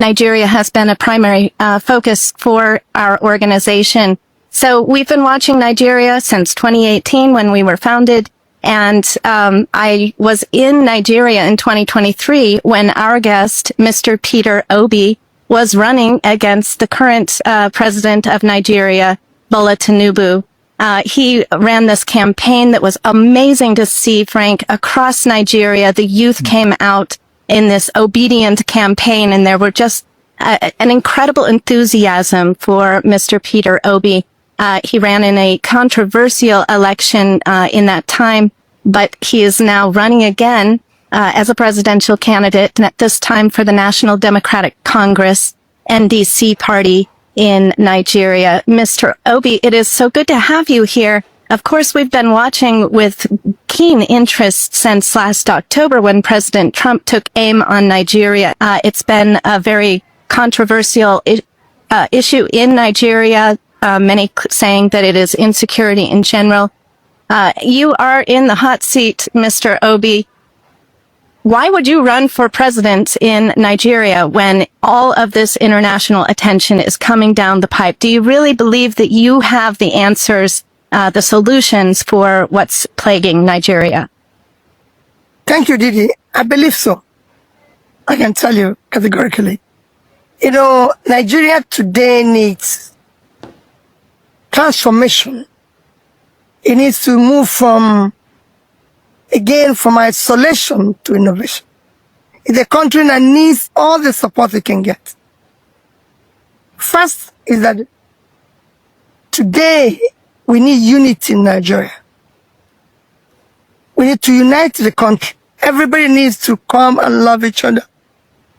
Nigeria has been a primary focus for our organization. So we've been watching Nigeria since 2018 when we were founded. And I was in Nigeria in 2023 when our guest, Mr. Peter Obi, was running against the current president of Nigeria, Bola Tinubu. He ran this campaign that was amazing to see, Frank, across Nigeria. The youth came out in this Obidient campaign, and there were just an incredible enthusiasm for Mr. Peter Obi. He ran in a controversial election in that time, but he is now running again as a presidential candidate, at this time for the National Democratic Congress, NDC party in Nigeria. Mr. Obi, it is so good to have you here. Of course, we've been watching with keen interest since last October when President Trump took aim on Nigeria. It's been a very controversial issue in Nigeria, many saying that it is insecurity in general. You are in the hot seat, Mr. Obi. Why would you run for president in Nigeria when all of this international attention is coming down the pipe? Do you really believe that you have the answers, the solutions for what's plaguing Nigeria? Thank you, Didi. I believe so. I can tell you categorically. You know, Nigeria today needs transformation. It needs to move from isolation to innovation. It's a country that needs all the support it can get. First is that today we need unity in Nigeria. We need to unite the country. Everybody needs to come and love each other.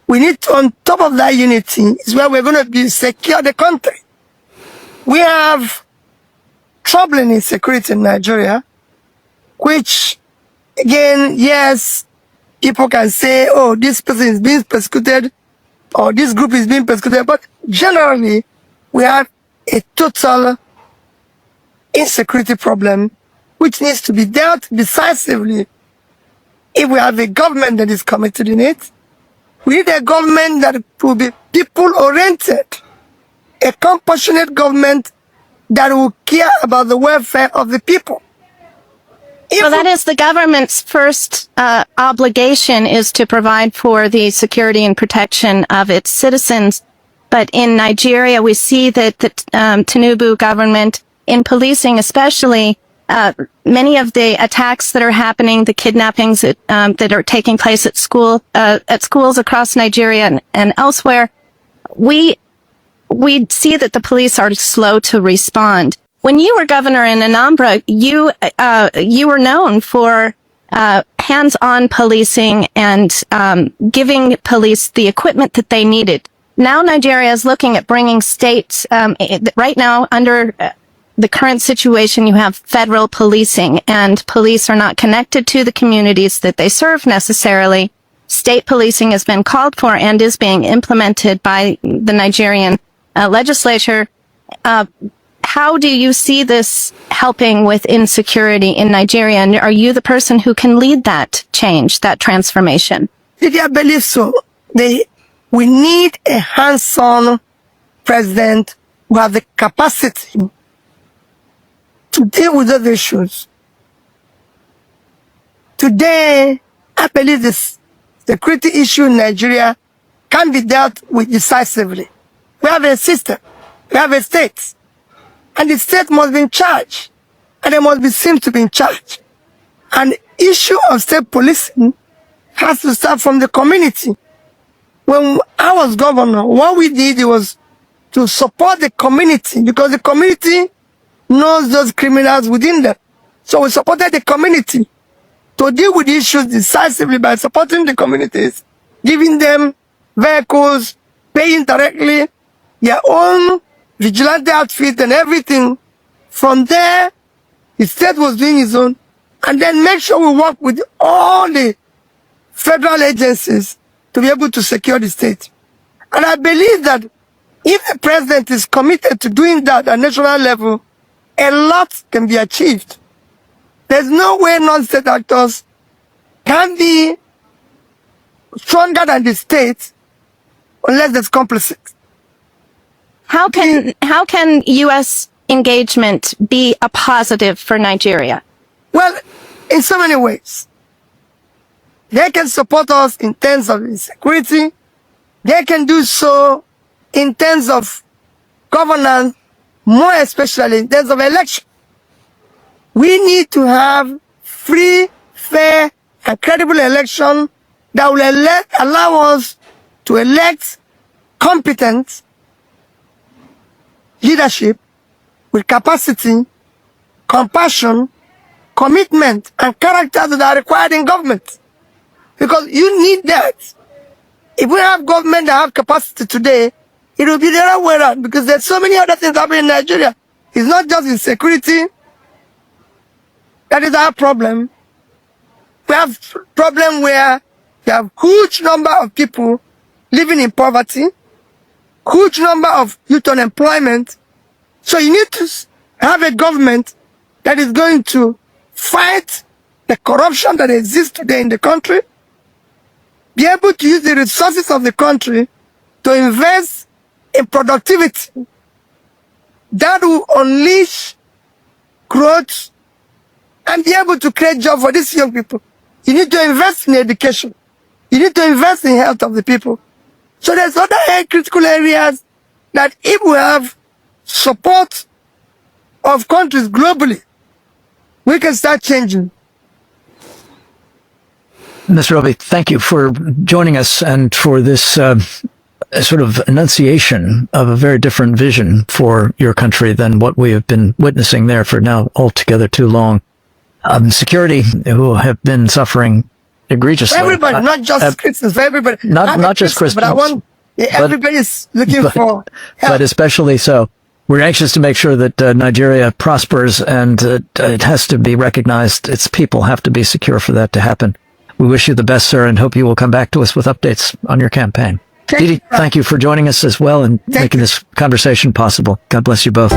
We need to, on top of that unity, is where we're going to be secure the country. We have troubling insecurity in Nigeria, which, again, yes, people can say, oh, this person is being persecuted, or this group is being persecuted, but generally, we have a total insecurity problem, which needs to be dealt decisively. If we have a government that is committed in it, we need a government that will be people-oriented, a compassionate government that will care about the welfare of the people. Well, that is the government's first obligation, is to provide for the security and protection of its citizens. But in Nigeria, we see that the Tinubu government, in policing especially, many of the attacks that are happening, the kidnappings that are taking place at schools across Nigeria and elsewhere, we see that the police are slow to respond. When you were governor in Anambra, you were known for hands-on policing and giving police the equipment that they needed. Now Nigeria is looking at bringing states. Right now, under the current situation, you have federal policing, and police are not connected to the communities that they serve necessarily. State policing has been called for and is being implemented by the Nigerian legislature. How do you see this helping with insecurity in Nigeria? And are you the person who can lead that change, that transformation? I believe so. We need a hands-on president who has the capacity to deal with those issues. Today, I believe this security issue in Nigeria can be dealt with decisively. We have a system, we have a state, and the state must be in charge, and they must be seen to be in charge. And the issue of state policing has to start from the community. When I was governor, what we did was to support the community, because the community knows those criminals within them. So we supported the community to deal with issues decisively by supporting the communities, giving them vehicles, paying directly their own vigilante outfit and everything. From there, the state was doing its own. And then make sure we work with all the federal agencies to be able to secure the state. And I believe that if the president is committed to doing that at national level, a lot can be achieved. There's no way non-state actors can be stronger than the state unless there's complicit. How can U.S. engagement be a positive for Nigeria? Well, in so many ways. They can support us in terms of insecurity. They can do so in terms of governance, more especially in terms of election. We need to have free, fair, and credible election that will allow us to elect competent leadership with capacity, compassion, commitment, and character that are required in government. Because you need that. If we have government that have capacity today, it will be the other way around, because there's so many other things happening in Nigeria. It's not just insecurity. That is our problem. We have problem where we have huge number of people living in poverty, huge number of youth unemployment. So you need to have a government that is going to fight the corruption that exists today in the country, be able to use the resources of the country to invest in productivity that will unleash growth and be able to create jobs for these young people. You need to invest in education. You need to invest in health of the people. So there's other critical areas that if we have support of countries globally, we can start changing. Mr. Obi, thank you for joining us and for this sort of enunciation of a very different vision for your country than what we have been witnessing there for now altogether too long. Security, who have been suffering egregiously. For everybody, not just Christians, for everybody. Not just Christians. But I want everybody's looking for help. But especially so. We're anxious to make sure that Nigeria prospers, and it has to be recognized. Its people have to be secure for that to happen. We wish you the best, sir, and hope you will come back to us with updates on your campaign. Didi, thank you for joining us as well and making this conversation possible. God bless you both.